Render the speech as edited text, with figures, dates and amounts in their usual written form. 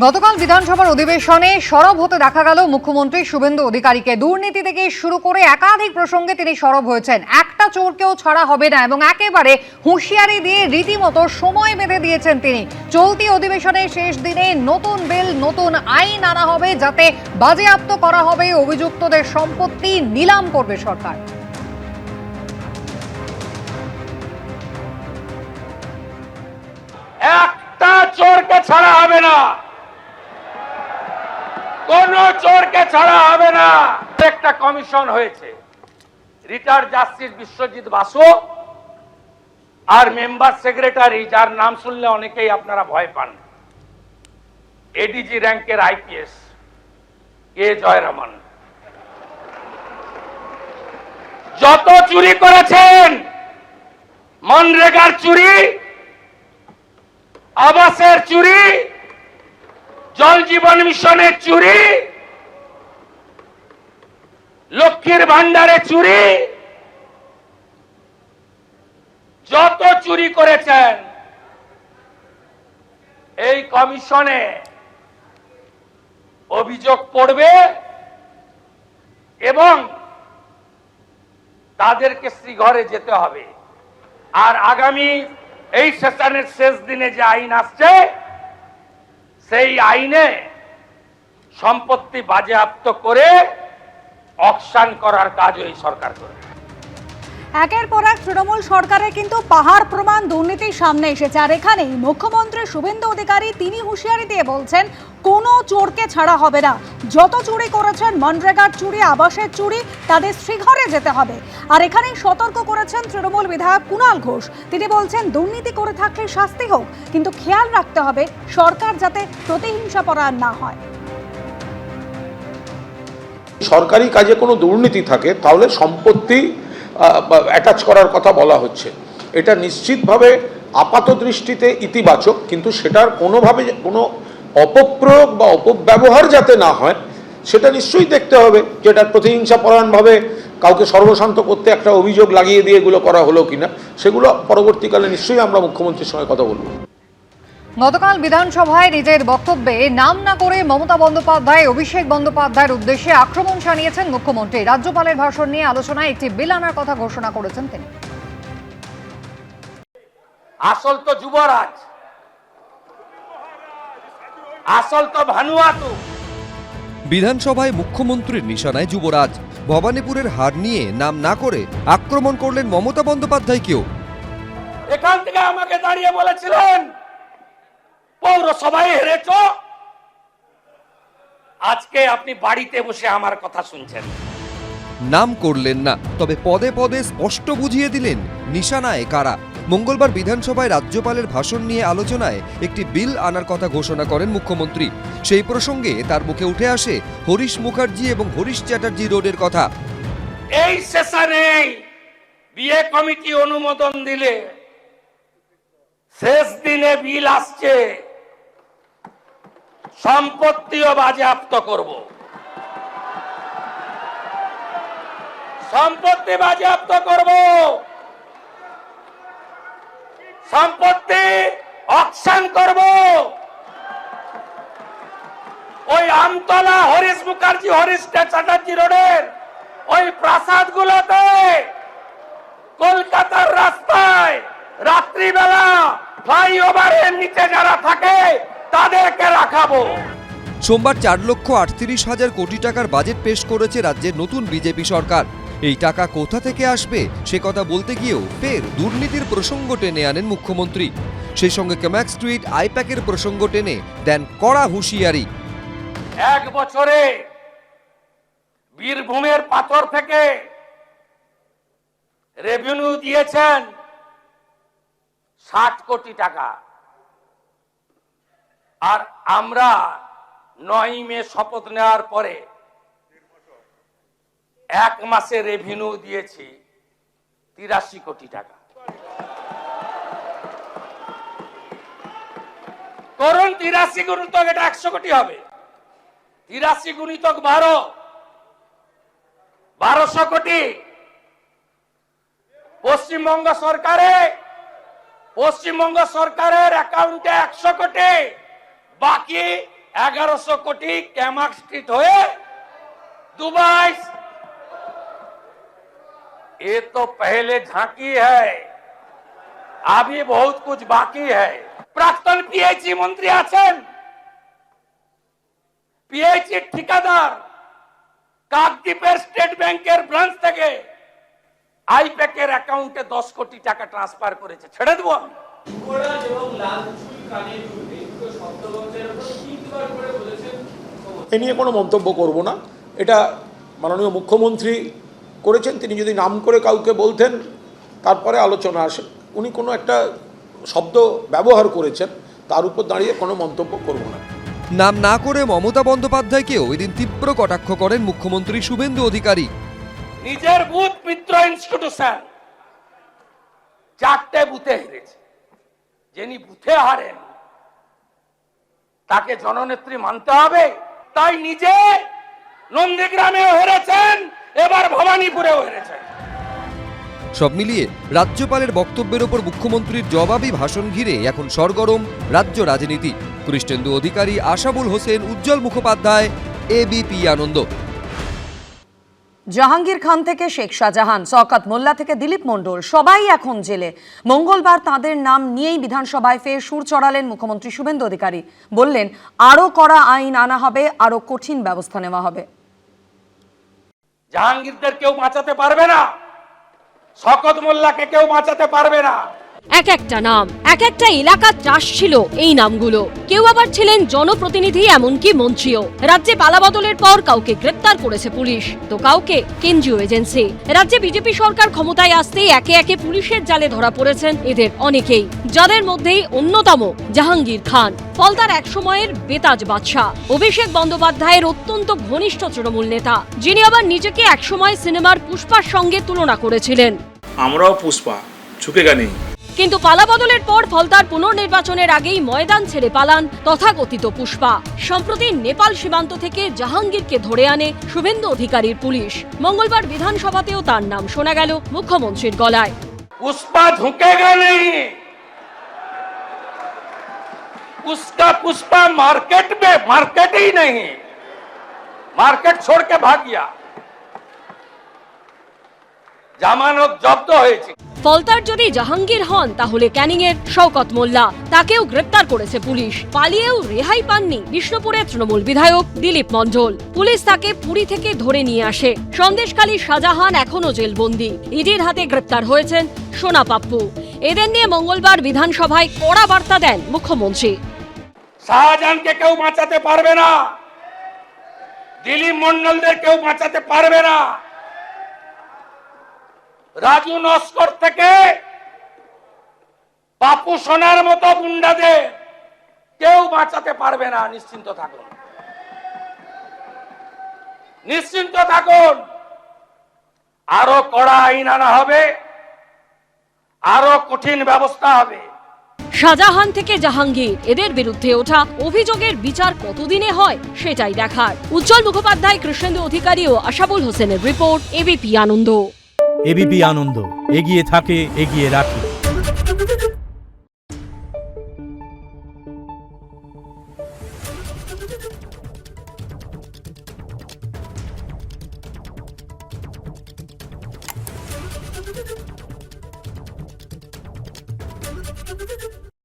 গতকাল বিধানসভার অধিবেশনে সরব হতে দেখা গেল মুখ্যমন্ত্রী শুভেন্দু অধিকারীকে। দুর্নীতি থেকে শুরু করে একাধিক প্রসঙ্গে তিনি সরব হয়েছেন। একটা চোরকেও ছাড়া হবে না এবং একেবারে হুঁশিয়ারি দিয়ে রীতিমতো সময় বেঁধে দিয়েছেন তিনি। চলতি অধিবেশনের শেষ দিনে নতুন বিল, নতুন আইন আনা হবে যাতে বাজেয়াপ্ত করা হবে অভিযুক্তদের সম্পত্তি, নিলাম করবে সরকার। একটা চোরকে ছাড়া হবে না, কোন চোরকে ছাড়া হবে না। একটা কমিশন হয়েছে, রিটায়ার্ড জাস্টিস বিশ্বজিৎ বাসু আর মেম্বার সেক্রেটারি, যার নাম শুনলে অনেকেই আপনারা ভয় পান, এডিজি র্যাঙ্কের আইপিএস কে জয়রামন। যত চুরি করেছেন, মনরেগার চুরি, আবাসের চুরি, জল জীবন মিশনের চুরি, লক্ষ্মীর ভান্ডারে চুরি, যত চুরি করেছেন এই কমিশনে অভিযোগ পড়বে এবং তাদেরকে শ্রীঘরে যেতে হবে। আর আগামী এই সেশনের শেষ দিনে যে আইন আসছে, সেই আইনে সম্পত্তি বাজেয়াপ্ত করে অকশন করার কাজ এই সরকার করে। একের পর এক তৃণমূল সরকারের কিন্তু পাহাড় প্রমাণ দুর্নীতির সামনে এসেছে। আর এখানেই মুখ্যমন্ত্রী শুভেন্দু অধিকারী তিনি হুঁশিয়ারি দিয়ে বলছেন, কোনো চোরকে ছাড়া হবে না। যত চুরি করেছেন, মনরেগার চুরি, আবাসের চুরি, তাদের শ্রীঘরে যেতে হবে। আর এখানেই সতর্ক করেছেন তৃণমূল বিধায়ক কুণাল ঘোষ। তিনি বলছেন, দুর্নীতি করে থাকলে শাস্তি হোক, কিন্তু খেয়াল রাখতে হবে সরকার যাতে প্রতিহিংসাপরায়ণ না হয়। সরকারি কাজে কোনো দুর্নীতি থাকে তাহলে সম্পত্তি অ্যাটাচ করার কথা বলা হচ্ছে। এটা নিশ্চিতভাবে আপাত দৃষ্টিতে ইতিবাচক, কিন্তু সেটার কোনোভাবে কোনো অপপ্রয়োগ বা অপব্যবহার যাতে না হয় সেটা নিশ্চয়ই দেখতে হবে, যেটা প্রতিহিংসাপরায়ণভাবে কাউকে সর্বশান্ত করতে একটা অভিযোগ লাগিয়ে দিয়ে এগুলো করা হলো কিনা, সেগুলো পরবর্তীকালে নিশ্চয়ই আমরা মুখ্যমন্ত্রীর সঙ্গে কথা বলবো। গতকাল বিধানসভায় নিজের বক্তব্যে নাম না করে মমতা বন্দ্যোপাধ্যায়, অভিষেক বন্দ্যোপাধ্যায়ের উদ্দেশ্যে আক্রমণ শানিয়েছেন মুখ্যমন্ত্রী। রাজ্যপালের ভাষণ নিয়ে আলোচনায় একটি বিল আনার কথা ঘোষণা করেছেন তিনি। আসল তো যুবরাজ, আসল তো ভানুয়াতু। বিধানসভায় মুখ্যমন্ত্রীর নিশানায় যুবরাজ। ভবানীপুরের হার নিয়ে নাম না করে আক্রমণ করলেন মমতা বন্দ্যোপাধ্যায়কেও। এখান থেকে আমাকে দাঁড়িয়ে বলেছিলেন পৌরসভায় হেরেছ, আজকে আপনি বাড়িতে বসে আমার কথা শুনছেন। নাম করলেন না, তবে পদে পদে স্পষ্ট বুঝিয়ে দিলেন নিশানায় কারা। মঙ্গলবার বিধানসভায় রাজ্যপালের ভাষণ নিয়ে আলোচনায় একটি বিল আনার কথা ঘোষণা করেন মুখ্যমন্ত্রী। সেই প্রসঙ্গে তার মুখে উঠে আসে হরিশ মুখার্জি এবং হরিশ চ্যাটার্জি রোডের কথা। এই সেশনে বিয়ে কমিটি অনুমোদন দিলে শেষ দিনে বিল আসছে, সম্পত্তিও বাজেয়াপ্ত করব। সম্পত্তি বাজেয়াপ্ত করব, সম্পত্তি অকশন করব। ওই আমতলা হরিশ মুখার্জি, হরিশ চ্যাটার্জি রোডের ওই প্রাসাদ গুলোতে কলকাতার রাস্তায় রাত্রিবেলা ফ্লাইওভারের নিচে যারা থাকে তাদেরকে রাখাবো। সোমবার 4,38,000 কোটি টাকার বাজেট পেশ করেছে রাজ্যের নতুন বিজেপি সরকার। এই টাকা কোথা থেকে আসবে সে কথা বলতে গিয়েও ফের দুর্নীতির প্রসঙ্গ টেনে আনেন মুখ্যমন্ত্রী। সেই সঙ্গে কম্যাক্স স্ট্রিট, আইপ্যাকের প্রসঙ্গ টেনে দেন কড়া হুঁশিয়ারি। এক বছরে বীরভূমের পাথর থেকে রেভিনিউ দিয়েছেন 60 কোটি টাকা, আর আমরা 9 মে শপথ নেওয়ার পরে এক মাসে রেভিনিউ দিয়েছি 83 কোটি টাকা। করুন 83 গুণিতক, এটা 100 কোটি হবে। 83 গুণিতক 12, 1200 কোটি। পশ্চিমবঙ্গ সরকারের অ্যাকাউন্টে 100 কোটি, বাকি 1100 कोटी कैमाक स्ट्रीट होए दुबई। ये तो पहले झांकी है, अभी बहुत कुछ बाकी है। प्राक्तन पीएचई मंत्री आছেন, पीएचई ठिकादार কাকদ্বীপের স্টেট ব্যাংকের ব্রাঞ্চ থেকে আইপ্যাকের অ্যাকাউন্টে 10 কোটি টাকা ট্রান্সফার করেছে। ছেড়ে দেব আমি? এ নিয়ে কোনো মন্তব্য করব না। এটা মাননীয় মুখ্যমন্ত্রী করেছেন, তিনি যদি নাম করে কাউকে বলতেন তারপরে আলোচনা আসে। উনি কোনো একটা শব্দ ব্যবহার করেছেন, তার উপর দাঁড়িয়ে কোনো মন্তব্য করব না। নাম না করে মমতা বন্দ্যোপাধ্যায়কেও এদিন তীব্র কটাক্ষ করেন মুখ্যমন্ত্রী শুভেন্দু অধিকারী। নিজের বুথ মিত্র ইনস্টিটিউশন 4টে বুথে হেরেছে। যিনি বুথে হারেন তাকে জননেত্রী মানতে হবে। তাই নিজে নন্দীগ্রামেও হেরেছেন, এবার ভবানীপুরেও হেরেছেন। সব মিলিয়ে রাজ্যপালের বক্তব্যের ওপর মুখ্যমন্ত্রীর জবাবি ভাষণ ঘিরে এখন সরগরম রাজ্য রাজনীতি। কৃষ্ণেন্দু অধিকারী, আশাবুল হোসেন, উজ্জ্বল মুখোপাধ্যায়, এবিপি আনন্দ। জাহাঙ্গীর খান থেকে শেখ শাহজাহান, শওকত মোল্লা থেকে দিলীপ মণ্ডল সবাই এখন জেলে। মঙ্গলবার তাদের নাম নিয়েই বিধানসভায় ফের সুর চড়ালেন মুখ্যমন্ত্রী শুভেন্দু অধিকারী। বললেন আরো কড়া আইন আনা হবে, আরো কঠিন ব্যবস্থা নেওয়া হবে। জাহাঙ্গীরদের কেউ বাঁচাতে পারবে না, শওকত মোল্লাকে কেউ বাঁচাতে পারবে না। এক একটা নাম, এক একটা এলাকা ত্রাস ছিল এই নামগুলো। কেউ আবার ছিলেন জনপ্রতিনিধি, এমনকি মন্ত্রীও। রাজ্যে পালাবদলের পর কাউকে গ্রেপ্তার করেছে পুলিশ, তো কাউকে কেন্দ্রীয় এজেন্সি। রাজ্যে বিজেপি সরকার ক্ষমতায় আসতেই একে একে পুলিশের জালে ধরা পড়েছেন এদের অনেকেই, যাদের মধ্যেই অন্যতম জাহাঙ্গীর খান, ফলতার এক সময়ের বেতাজ বাদশা, অভিষেক বন্দ্যোপাধ্যায়ের অত্যন্ত ঘনিষ্ঠ তৃণমূল নেতা, যিনি আবার নিজেকে একসময় সিনেমার পুষ্পার সঙ্গে তুলনা করেছিলেন। আমরাও পুষ্পা, ঝুঁকেগা নেই। কিন্তু পালাবদলের পর ফলতার পুনর্নির্বাচনের আগেই ময়দান ছেড়ে পালান তথাকথিত পুষ্পা। সম্প্রতি নেপাল সীমান্ত থেকে জাহাঙ্গীরকে ধরে আনে শুভেন্দু অধিকারীর পুলিশ। মঙ্গলবার বিধানসভাতেও তার নাম শোনা গেল মুখ্যমন্ত্রীর গলায়। पुष्पा झुकेगा नहीं, उसका पुष्पा मार्केट में मार्केट ही नहीं, मार्केट छोड़ के भाग गया, জামানত জব্দ হয়েছে। ফলতার যদি জাহাঙ্গীর হন তাহলে ক্যানিং এর শওকত মোল্লা, তাকেও গ্রেপ্তার করেছে পুলিশ। পালিয়েও রেহাই পাননি বিষ্ণুপুরের তৃণমূল বিধায়ক দিলীপ মণ্ডল। পুলিশ তাকে পুরী থেকে ধরে নিয়ে আসে। সন্দেশখালী শাহজাহান এখনো জেলবন্দি। ইডির হাতে গ্রেপ্তার হয়েছেন সোনা পাপ্পু। এদের নিয়ে মঙ্গলবার বিধানসভায় কড়া বার্তা দেন মুখ্যমন্ত্রী। শাহজাহানকে কেউ বাঁচাতে পারবে না, দিলীপ মণ্ডলদের কেউ বাঁচাতে পারবে না, রাজু নস্কর থেকে বাপু সোনার মতো গুন্ডাদের কেউ বাঁচাতে পারবে না। নিশ্চিন্ত থাকুন, নিশ্চিন্ত থাকুন। আরো কড়া আইন আনা হবে, আরো কঠিন ব্যবস্থা হবে। শাহজাহান থেকে জাহাঙ্গীর, এদের বিরুদ্ধে ওঠা অভিযোগের বিচার কতদিনে হয় সেটাই দেখার। উজ্জ্বল মুখোপাধ্যায়, কৃষ্ণেন্দু অধিকারী ও আশাবুল হোসেনের রিপোর্ট, এবিপি আনন্দ। এবিপি আনন্দ, এগিয়ে থাকে, এগিয়ে রাখে।